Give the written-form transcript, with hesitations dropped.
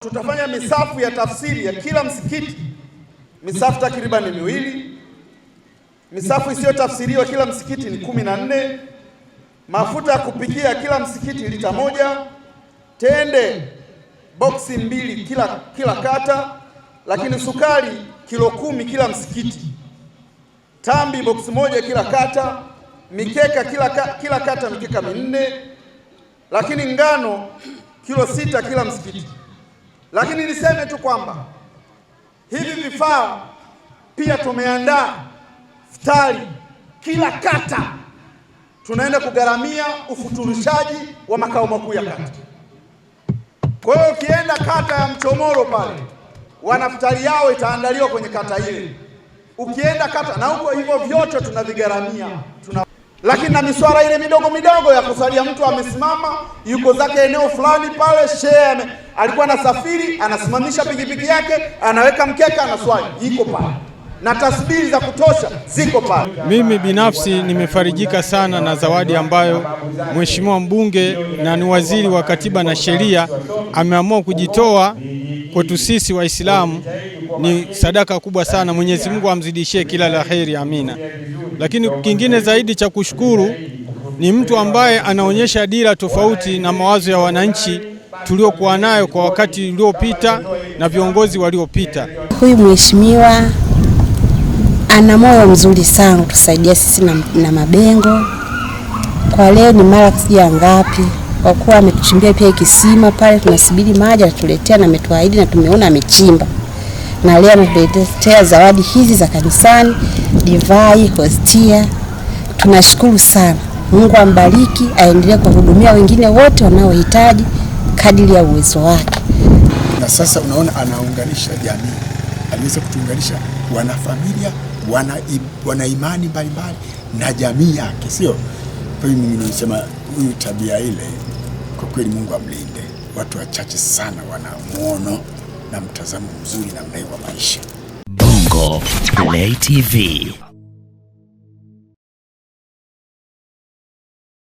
Tutafanya misafu ya tafsiri ya kila msikiti, misafu takriban 2. Misafu isiyo tafsiriwa kila msikiti ni 14. Mafuta ya kupikia kila msikiti lita 1. Tende boksi 2 kila kata, lakini sukari kilo 10 kila msikiti. Tambi boksi 1 kila kata, mikeka kila kata mikeka 4, lakini ngano kilo 6 kila msikiti. Lakini niseme tu kwamba hivi vifaa pia tumeandaa futari kila kata, tunaenda kugharamia ufuturishaji wa makao makuu ya kata. Kwa hiyo ukienda kata ya Mchomoro pale, wanafutari yao itaandaliwa kwenye kata ile. Ukienda kata na huko hivyo vyote tunavigharamia. Lakini na miswara ile midogo midogo ya kusalia, mtu amesimama yuko zake eneo fulani pale, shehe alikuwa anasafiri, anasimamisha pikipiki yake, anaweka mkeka, anaswali, iko pale, na tasbihi za kutosha ziko pale. Mimi binafsi nimefarijika sana na zawadi ambayo Mheshimiwa mbunge na ni waziri wa Katiba na Sheria ameamua kujitoa kwetu sisi Waislamu. Ni sadaka kubwa sana. Mwenyezi Mungu amzidishie kila la heri, amina. Lakini kingine zaidi cha kushukuru ni mtu ambaye anaonyesha dira tofauti na mawazo ya wananchi tuliokuwa nayo kwa wakati uliopita na viongozi waliopita. Huyu mheshimiwa ana moyo mzuri sana kutusaidia sisi na Mabengo. Kwa leo ni mara ya ngapi kwa kuwa ametuchimbia pia kisima pale, tunasubiri maji atuletea, na ametuahidi na tumeona amechimba. Na leo ametuletea zawadi hizi za kanisani, divai, hostia. Tunashukuru sana. Mungu ambariki, aendelee kuhudumia wengine wote wanaohitaji kadiri ya uwezo wake. Na sasa unaona anaunganisha jamii. Aliweza kutuunganisha wanafamilia, wana imani mbalimbali na jamii yake, sio? Kwa hiyo mimi nasema huyu tabia ile kwa kweli Mungu amlinde. Watu wachache sana wana muono na mtazamo mzuri namna hiyo wa maisha. Bongo Play TV.